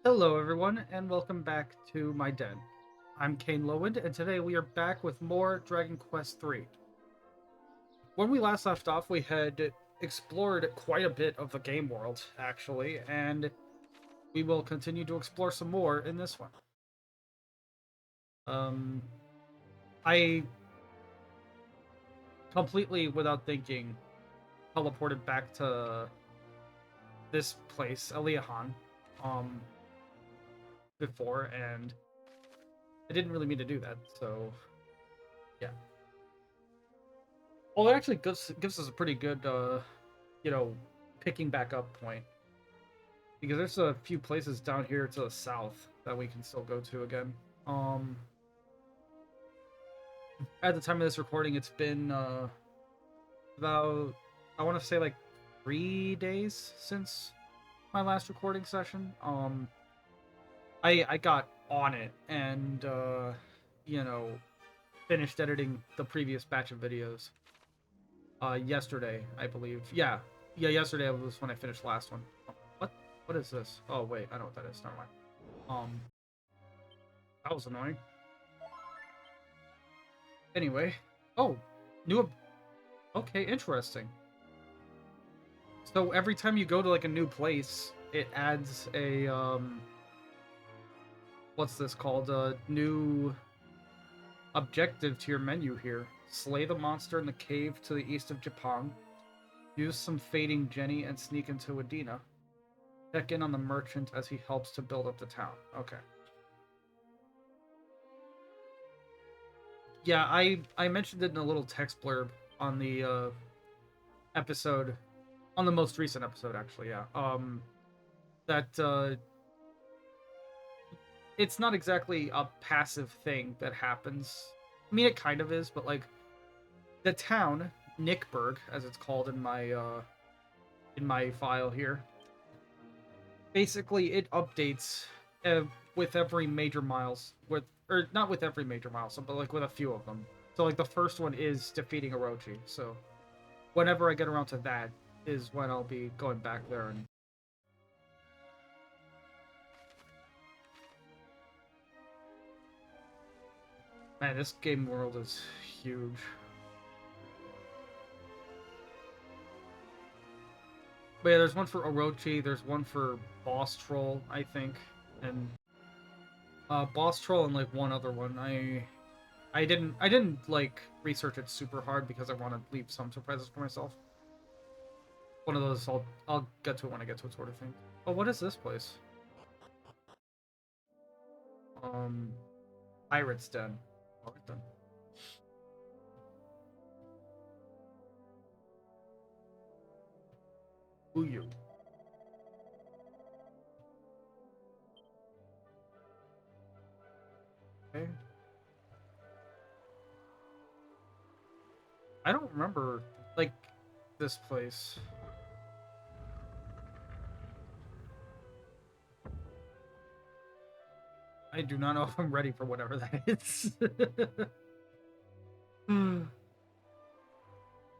Hello, everyone, and welcome back to my den. I'm Kane Lowind, and today we are back with more Dragon Quest III. When we last left off, we had explored quite a bit of the game world, actually, and we will continue to explore some more in this one. Um, I completely, without thinking, teleported back to this place, Eliahan, um, before, and I didn't really mean to do that, so yeah. Well, it actually gives us a pretty good, you know, picking back up point because there's a few places down here to the south that we can still go to again. Um, at the time of this recording, it's been about I want to say like 3 days since my last recording session. I got on it and you know finished editing the previous batch of videos yesterday, I believe. Yeah, yesterday was when I finished the last one. What what is this? Oh wait, I know what that is. Never mind. Um, that was annoying. Anyway, oh, new. Okay, interesting. So every time you go to like a new place, it adds a what's this called? A new objective to your menu here. Slay the monster in the cave to the east of Japan. Use some fading Jenny and sneak into Adina. Check in on the merchant as he helps to build up the town. Okay. Yeah, I mentioned it in a little text blurb on the episode, on the most recent episode, actually. Yeah. That it's not exactly a passive thing that happens. I mean, it kind of is, but like the town Nickburg, as it's called in my file here, basically it updates uh, with every major miles with or not with every major milestone, but like with a few of them. So like the first one is defeating Orochi. So whenever I get around to that is when I'll be going back there and man, this game world is huge. But yeah, there's one for Orochi, there's one for Boss Troll, I think, and Boss Troll and like one other one. I didn't like research it super hard because I want to leave some surprises for myself. One of those I'll get to it when I get to it, sort of thing. Oh, what is this place? Um, Pirate's Den. Alright then. Uyu. Okay. I don't remember like this place. I do not know if I'm ready for whatever that is.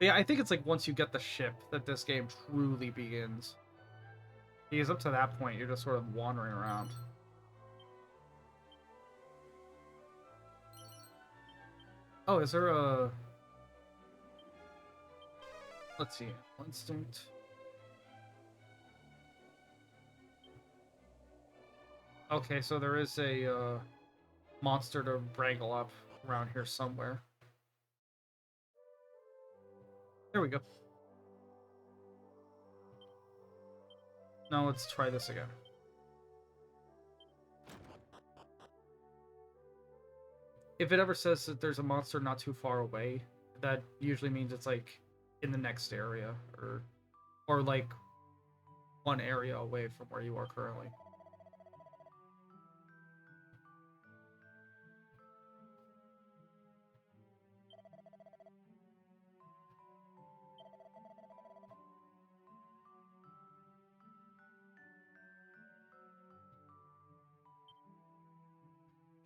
But yeah, I think it's like once you get the ship that this game truly begins. Because up to that point, you're just sort of wandering around. Oh, is there a... Let's see. Instinct. Okay, so there is a monster to wrangle up around here somewhere. There we go. Now let's try this again. If it ever says that there's a monster not too far away, that usually means it's like in the next area or like one area away from where you are currently.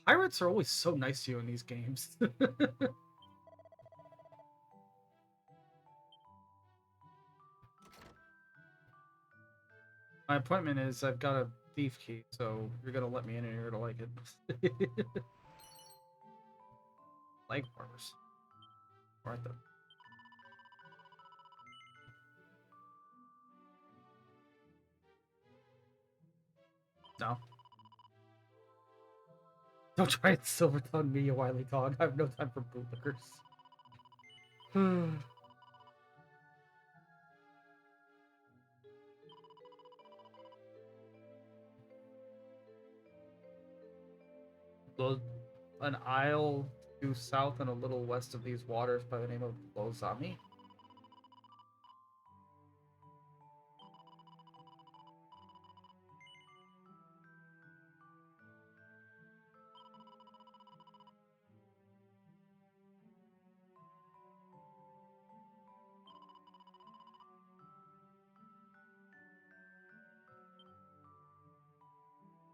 Pirates are always so nice to you in these games. My appointment is I've got to thief key, so you're gonna let me in here to like it. Leg farmers. Aren't they? No. Don't try and silver tongue me, you wily dog. I have no time for bootlickers. An isle due south and a little west of these waters by the name of Lozami.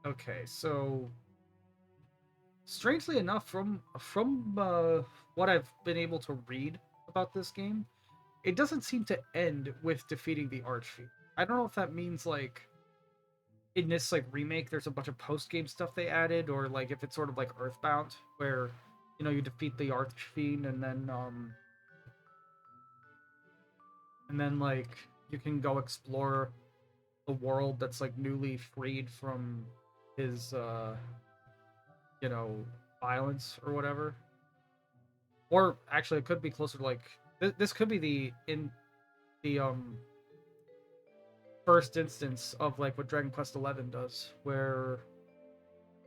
Okay, so strangely enough, from what I've been able to read about this game, it doesn't seem to end with defeating the Archfiend. I don't know if that means like in this like remake, there's a bunch of post game stuff they added, or like if it's sort of like Earthbound, where you defeat the Archfiend and then like you can go explore the world that's like newly freed from his you know violence or whatever. Or actually, it could be closer to like this could be the first instance of like what Dragon Quest XI does, where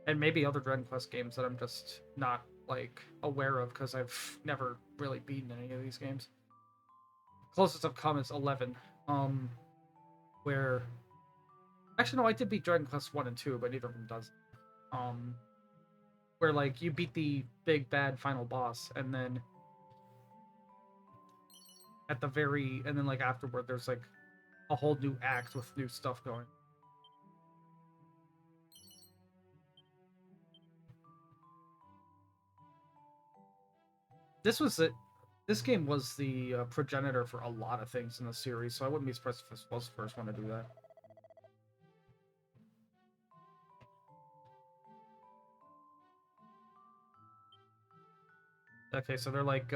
and maybe other Dragon Quest games that I'm just not like aware of because I've never really beaten any of these games. Closest I've come is 11, where actually no, I did beat Dragon Quest 1 and 2, but neither of them does. Um, where like you beat the big bad final boss, and then and then like afterward, there's like a whole new act with new stuff going. This was it. This game was the progenitor for a lot of things in the series, so I wouldn't be surprised if this was the first one to do that. Okay, so they're like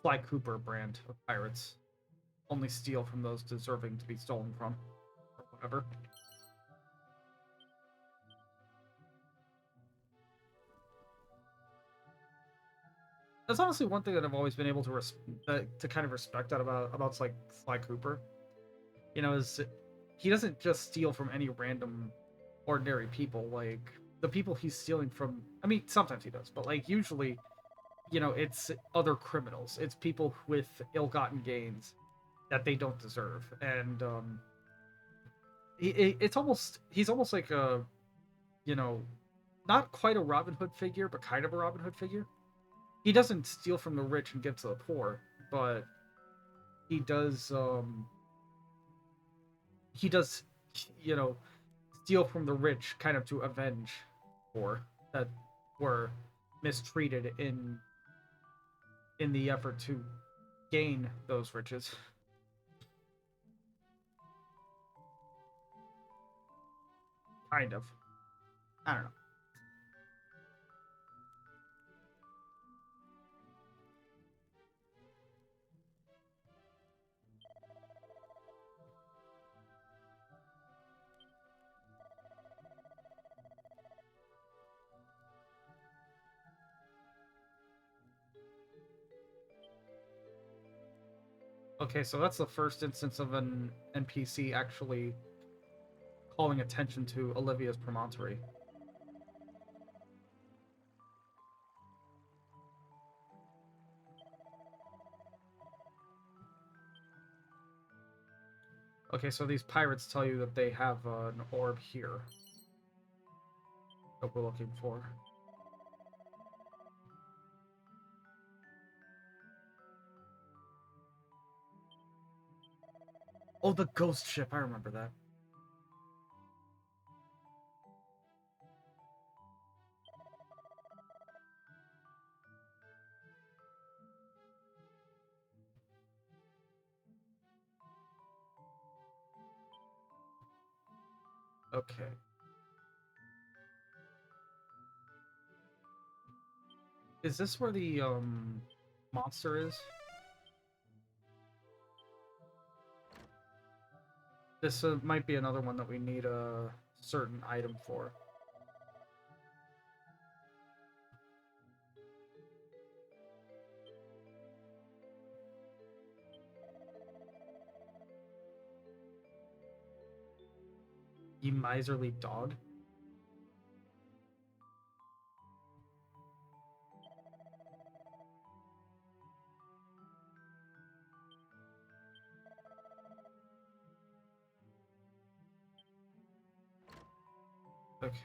Sly Cooper brand of pirates. Only steal from those deserving to be stolen from, or whatever. That's honestly one thing that I've always been able to kind of respect that about like Sly Cooper. Is he doesn't just steal from any random, ordinary people. Like the people he's stealing from. I mean, sometimes he does, but like usually, it's other criminals. It's people with ill-gotten gains that they don't deserve, and he's almost like a, you know, not quite a Robin Hood figure, but kind of a Robin Hood figure. He doesn't steal from the rich and give to the poor, but he does he does you know steal from the rich kind of to avenge poor that were mistreated in the effort to gain those riches. Kind of. I don't know. Okay, so that's the first instance of an NPC actually calling attention to Olivia's promontory. Okay, so these pirates tell you that they have an orb here that we're looking for. Oh, the ghost ship. I remember that. Okay. Is this where the monster is? This might be another one that we need a certain item for. You miserly dog. Okay.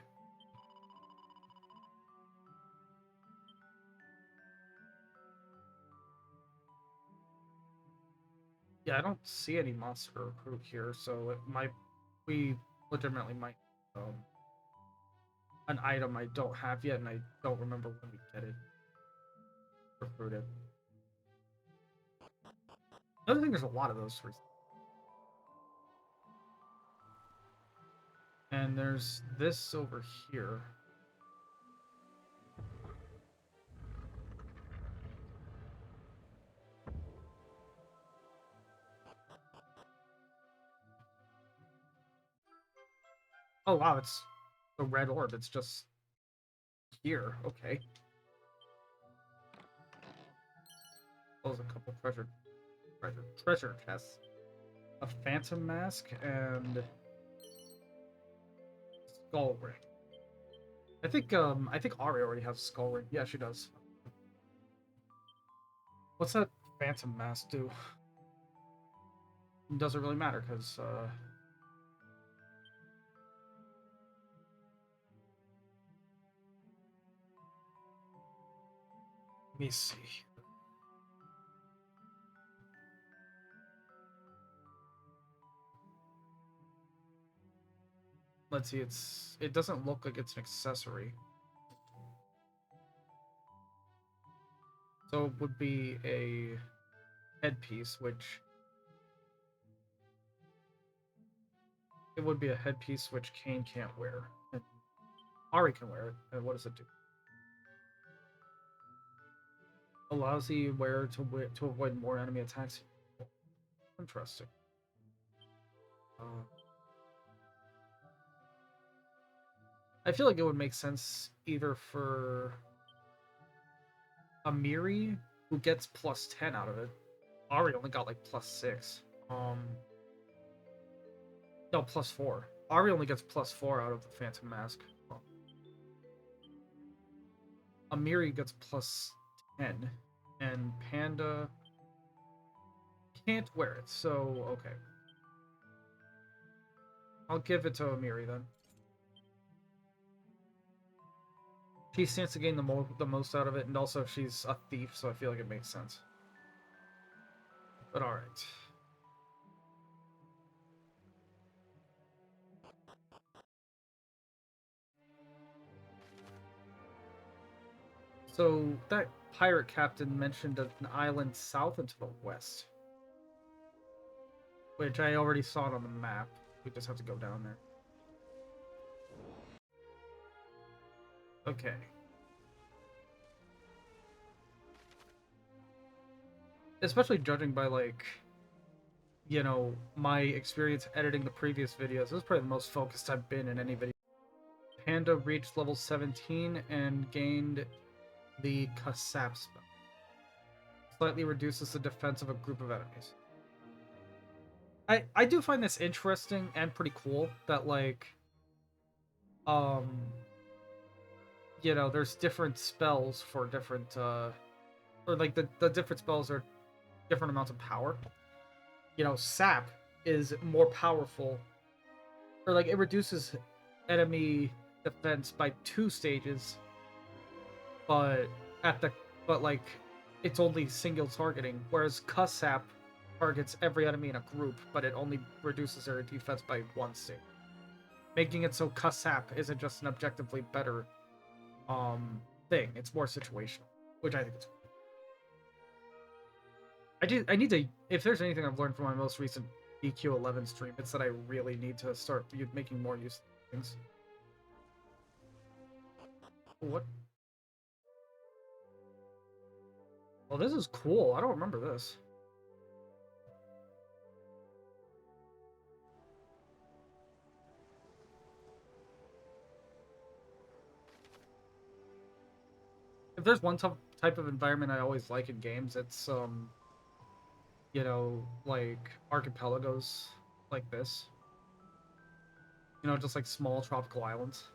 Yeah, I don't see any monster recruit here, so it might we legitimately might an item I don't have yet, and I don't remember when we get it recruited. Another thing, there's a lot of those. And there's this over here. Oh wow, it's the red orb. It's just here. Okay. Close a couple treasure chests. A phantom mask and skull ring. I think Ari already has skull ring. Yeah, she does. What's that phantom mask do? It doesn't really matter because let me see. Let's see. It doesn't look like it's an accessory. So it would be a headpiece, which it would be a headpiece which Kane can't wear. And Ari can wear it. And what does it do? Allows the wearer to avoid more enemy attacks. Interesting. I feel like it would make sense either for Amiri, who gets +10 out of it. Ari only got like +6. No, +4. Ari only gets +4 out of the Phantom Mask. Amiri gets +10, and Panda can't wear it. So okay, I'll give it to Amiri then. She stands to gain the most out of it, and also she's a thief, so I feel like it makes sense. But alright. So that pirate captain mentioned an island south and to the west. Which I already saw it on the map. We just have to go down there. Okay. Especially judging by, like, you know, my experience editing the previous videos. This is probably the most focused I've been in any video. Panda reached level 17 and gained the Kasap spell. Slightly reduces the defense of a group of enemies. I do find this interesting and pretty cool that, like, you know, there's different spells for different, or like the different spells are different amounts of power. You know, Sap is more powerful, or like it reduces enemy defense by 2 stages, but at the but like it's only single targeting, whereas Cussap targets every enemy in a group, but it only reduces their defense by 1 stage, making it so Cussap isn't just an objectively better thing; it's more situational, which I think is cool. I need to, if there's anything I've learned from my most recent EQ11 stream, it's that I really need to start making more use. things. What? Well, this is cool. I don't remember this. If there's one type of environment I always like in games, it's you know, like archipelagos like this. You know, just like small tropical islands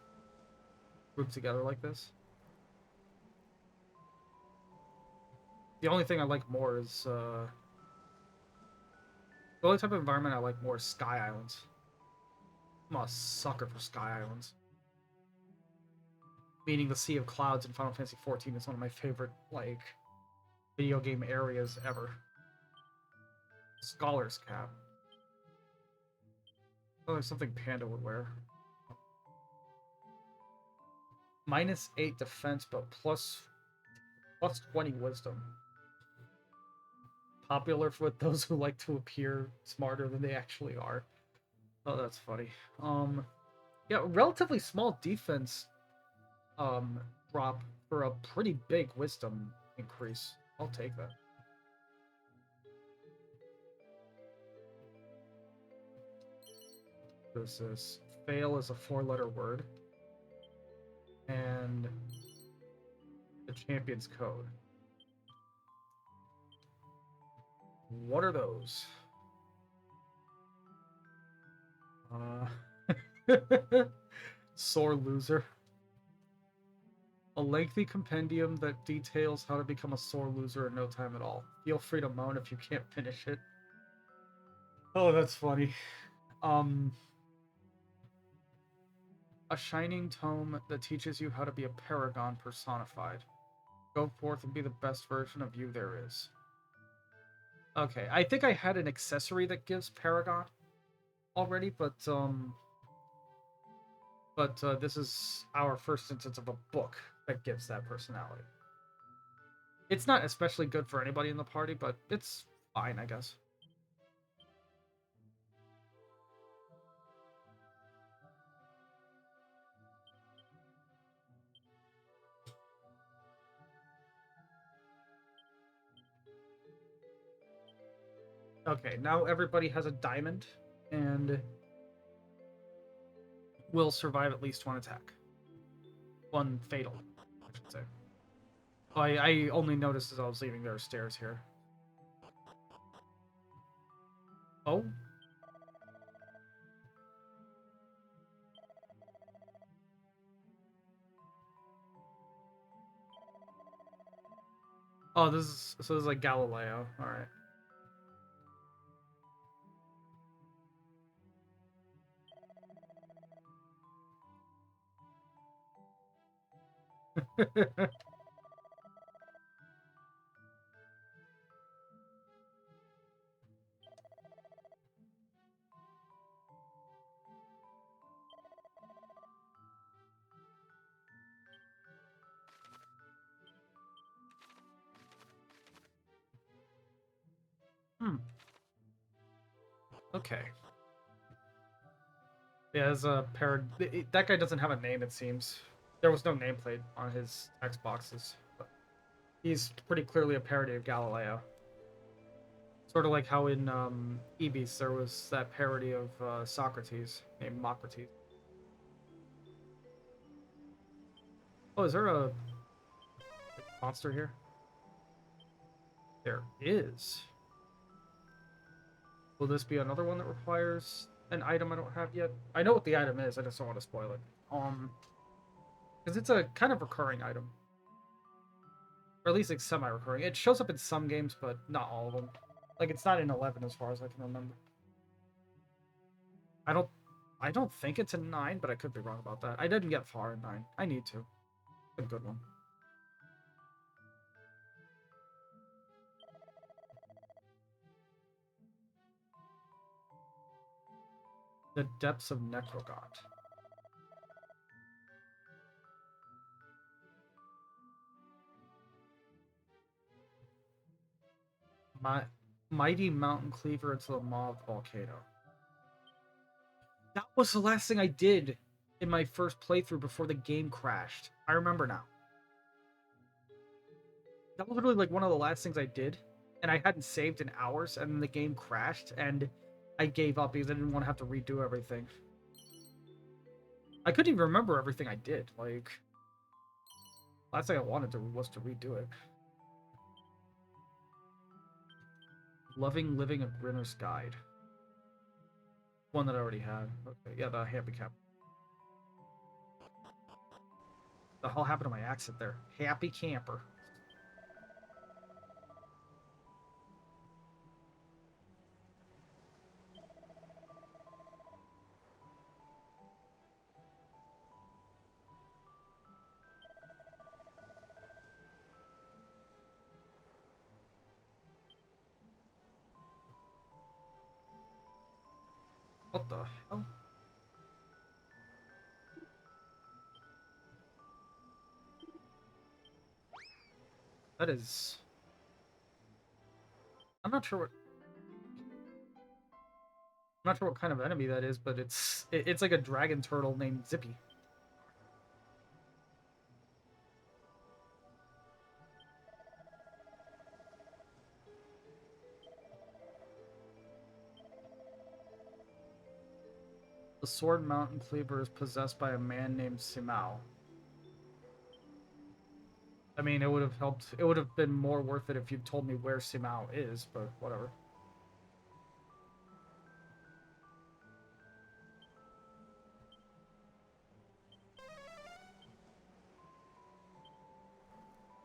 grouped together like this. The only thing I like more is the only type of environment I like more is sky islands. I'm a sucker for sky islands. Meaning the Sea of Clouds in Final Fantasy XIV is one of my favorite like video game areas ever. Scholar's cap. Oh, there's something Panda would wear. -8 defense, but plus 20 wisdom. Popular with those who like to appear smarter than they actually are. Oh, that's funny. Yeah, relatively small defense drop for a pretty big wisdom increase. I'll take that. This is fail is a 4-letter word. And the champion's code. What are those? Sore loser. A lengthy compendium that details how to become a sore loser in no time at all. Feel free to moan if you can't finish it. Oh, that's funny. A shining tome that teaches you how to be a paragon personified. Go forth and be the best version of you there is. Okay, I think I had an accessory that gives paragon already, but this is our first instance of a book that gives that personality. It's not especially good for anybody in the party, but it's fine, I guess. Okay, now everybody has a diamond, and will survive at least one attack. One fatal, I should say. I only noticed as I was leaving there are stairs here. Oh? Oh, this is like Galileo. Alright. Okay. Yeah, as a that guy doesn't have a name, it seems. There was no nameplate on his Xboxes. But he's pretty clearly a parody of Galileo. Sort of like how in Ibis there was that parody of Socrates named Mocrates. Oh, is there a monster here? There is. Will this be another one that requires an item I don't have yet? I know what the item is, I just don't want to spoil it. Because it's a kind of recurring item. Or at least it's semi-recurring. It shows up in some games, but not all of them. Like, it's not in 11 as far as I can remember. I don't think it's in 9, but I could be wrong about that. I didn't get far in 9. I need to. It's a good one. The Depths of Necrogaunt. Mighty Mountain Cleaver into the Maw of Volcano. That was the last thing I did in my first playthrough before the game crashed. I remember now. That was literally like one of the last things I did, and I hadn't saved in hours, and then the game crashed, and I gave up because I didn't want to have to redo everything. I couldn't even remember everything I did. Like, last thing I wanted to was to redo it. Loving Living a Grinner's Guide. One that I already had. Okay, yeah, the Happy Camper. The hell happened to my accent there? Happy Camper. What the hell? That is... I'm not sure what... I'm not sure what kind of enemy that is, but it's like a dragon turtle named Zippy. The Sword Mountain Cleaver is possessed by a man named Simao. I mean, it would have helped. It would have been more worth it if you told me where Simao is, but whatever.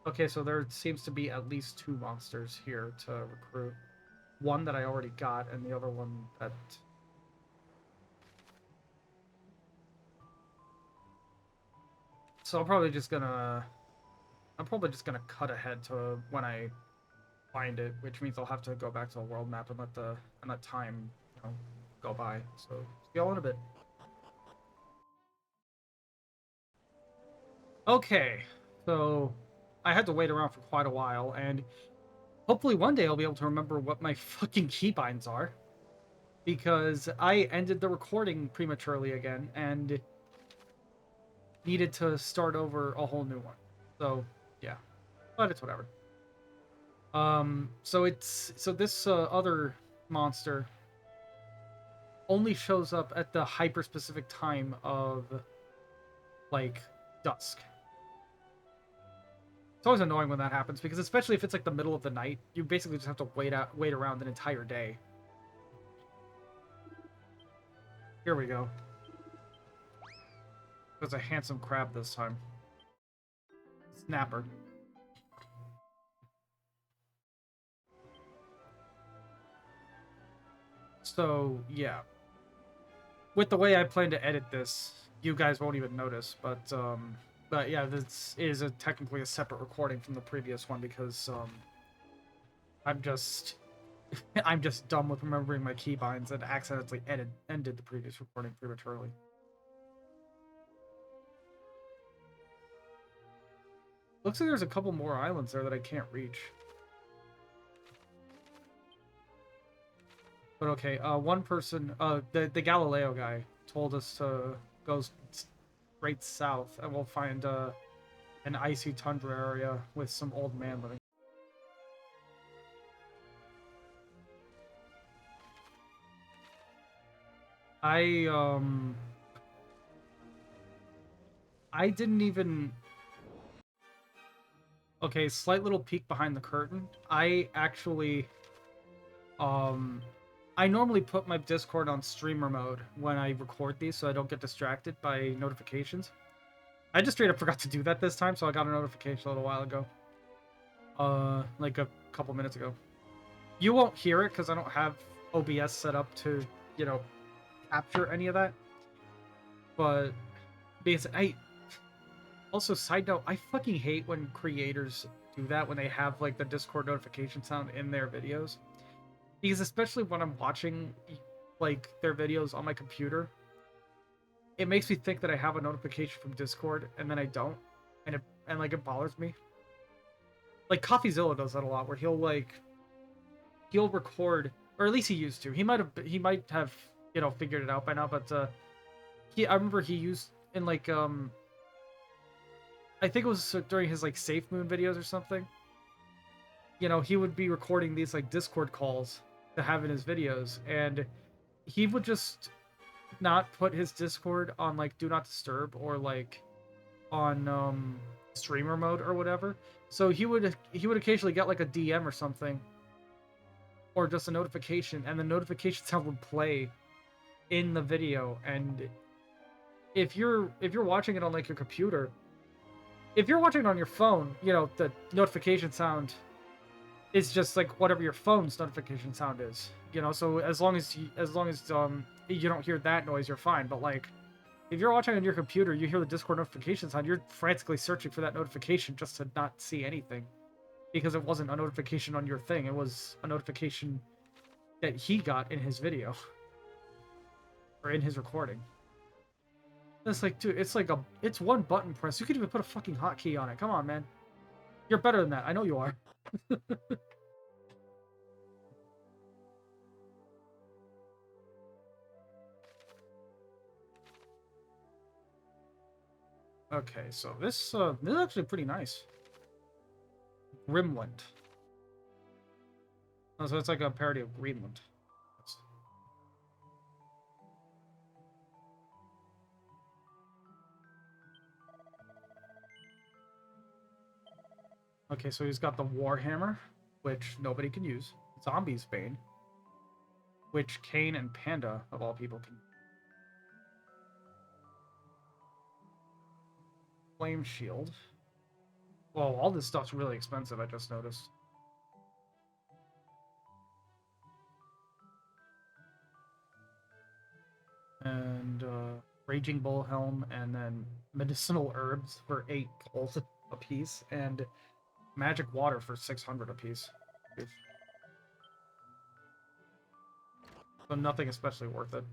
Okay, so there seems to be at least 2 monsters here to recruit. One that I already got, and the other one that... So I'm probably just gonna cut ahead to when I find it, which means I'll have to go back to the world map and let time, go by. So see y'all in a bit. Okay, so I had to wait around for quite a while, and hopefully one day I'll be able to remember what my fucking keybinds are, because I ended the recording prematurely again and needed to start over a whole new one. So yeah, but it's whatever. So this other monster only shows up at the hyper specific time of like dusk. It's always annoying when that happens, because especially if it's like the middle of the night, you basically just have to wait around an entire day. Here we go. There's a handsome crab this time. Snapper. So, yeah. With the way I plan to edit this, you guys won't even notice, but yeah, this is technically a separate recording from the previous one, because I'm just I'm just dumb with remembering my keybinds and accidentally ended the previous recording prematurely. Looks like there's a couple more islands there that I can't reach. But okay, one person, the Galileo guy told us to go straight south, and we'll find an icy tundra area with some old man living. I didn't even... Okay, slight little peek behind the curtain. I actually, I normally put my Discord on streamer mode when I record these so I don't get distracted by notifications. I just straight up forgot to do that this time, so I got a notification a little while ago. Like a couple minutes ago. You won't hear it because I don't have OBS set up to, capture any of that. But because also, side note, I fucking hate when creators do that, when they have like the Discord notification sound in their videos. Because especially when I'm watching like their videos on my computer, it makes me think that I have a notification from Discord, and then I don't, and it bothers me. Like CoffeeZilla does that a lot, where he'll record, or at least he used to. He might have figured it out by now, but I remember he used in like I think it was during his like Safe Moon videos or something. You know, he would be recording these like Discord calls to have in his videos, and he would just not put his Discord on like do not disturb or like on streamer mode or whatever. So he would occasionally get like a DM or something, or just a notification, and the notification sound would play in the video. And if you're watching it on like your computer, if you're watching it on your phone, you know, the notification sound is just like whatever your phone's notification sound is. You know, so as long as you don't hear that noise, you're fine. But like if you're watching on your computer, you hear the Discord notification sound, you're frantically searching for that notification just to not see anything. Because it wasn't a notification on your thing, it was a notification that he got in his video. Or in his recording. It's like, dude, it's one button press. You could even put a fucking hotkey on it. Come on, man. You're better than that. I know you are. Okay, so this is actually pretty nice. Grimland. Oh, so it's like a parody of Greenland. Okay, so he's got the Warhammer, which nobody can use. Zombies Bane, which Kane and Panda, of all people, can. Flame Shield. Well, all this stuff's really expensive, I just noticed. And Raging Bull Helm, and then Medicinal Herbs for 8 gold a piece, and Magic Water for 600 a piece. So nothing especially worth it.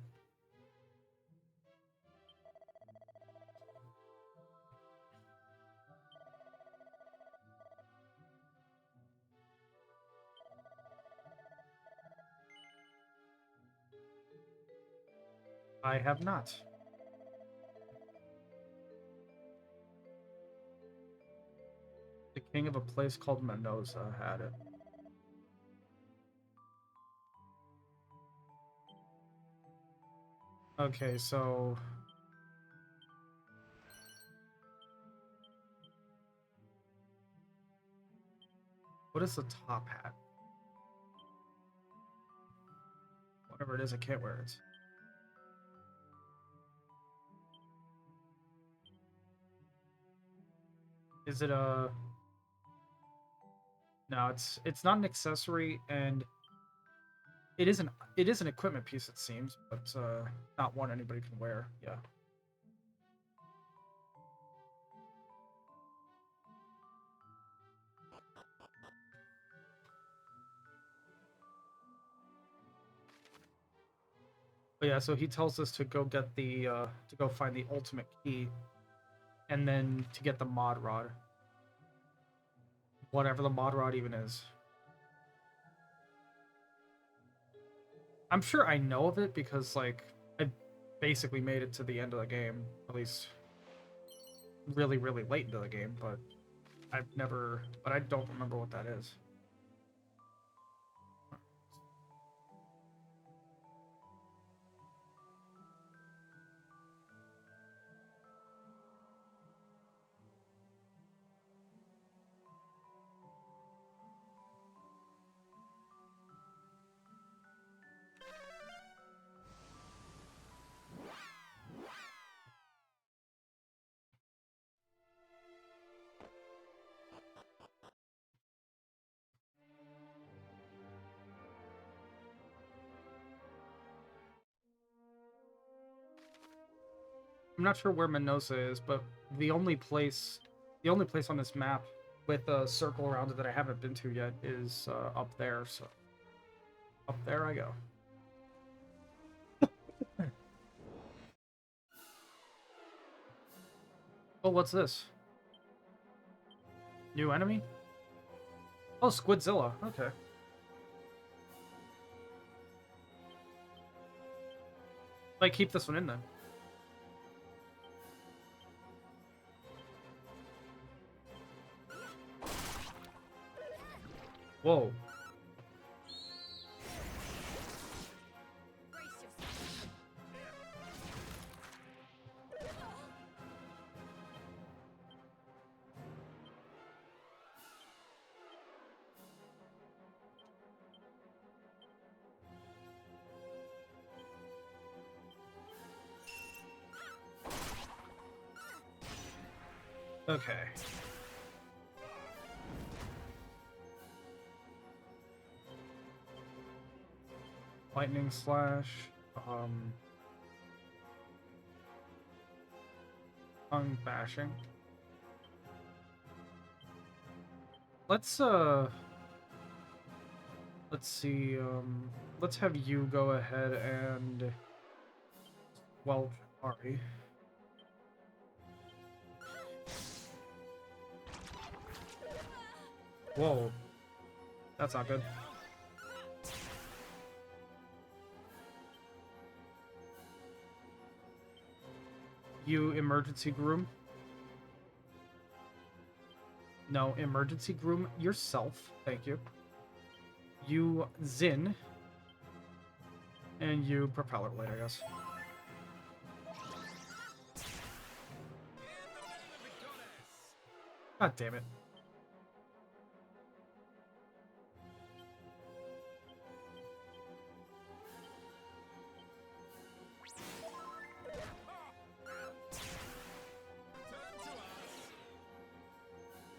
I have not. The king of a place called Mendoza had it. Okay, so... what is the top hat? Whatever it is, I can't wear it. Is it a... no, it's not an accessory, and it is an equipment piece, it seems, but not one anybody can wear. Yeah. But yeah, so he tells us to go get the to go find the ultimate key, and then to get the mod rod. Whatever the mod rod even is. I'm sure I know of it because like I basically made it to the end of the game, at least really, really late into the game, but I don't remember what that is. I'm not sure where Mendoza is, but the only place on this map with a circle around it that I haven't been to yet is up there. So up there I go. Oh, what's this? New enemy? Oh, Squidzilla. Okay. Like, keep this one in then. Whoa. Okay. Lightning slash. Tongue bashing. Let's see, let's have you go ahead and well, Ari. Whoa. That's not good. You emergency groom. No, emergency groom yourself. Thank you. You Zin. And you propeller blade, I guess. God damn it.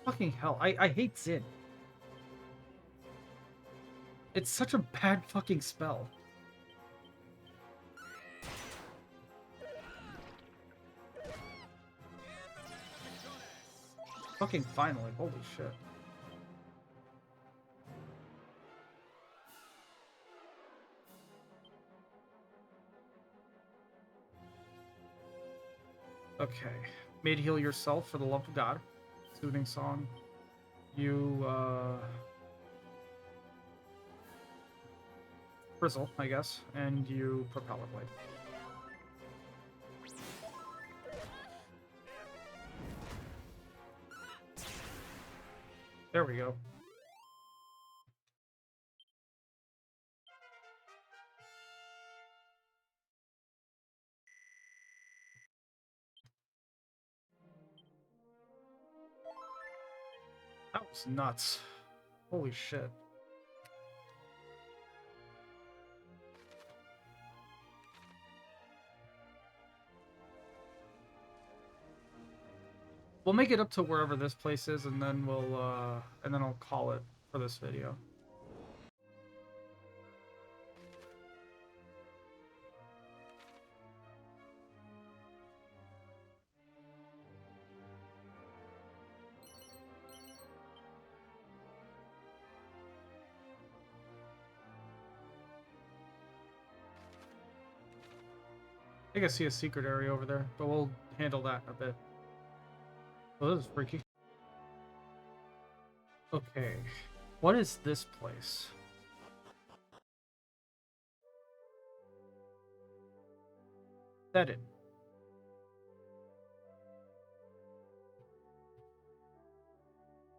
Fucking hell. I hate Zin. It's such a bad fucking spell. Fucking finally. Holy shit. Okay. Made heal yourself for the love of God. Soothing song. You, Frizzle, I guess. And you propeller blade. There we go. That was nuts. Holy shit. We'll make it up to wherever this place is, and then I'll call it for this video. I think I see a secret area over there, but we'll handle that in a bit. Oh, this is freaky. Okay, what is this place? Set it.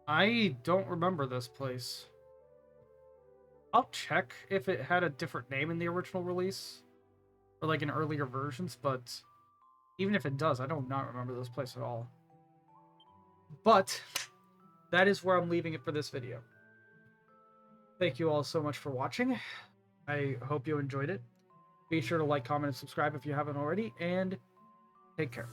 I don't remember this place. I'll check if it had a different name in the original release, or like in earlier versions, but even if it does, I do not remember this place at all. But that is where I'm leaving it for this video. Thank you all so much for watching. I hope you enjoyed it. Be sure to like, comment, and subscribe if you haven't already, and take care.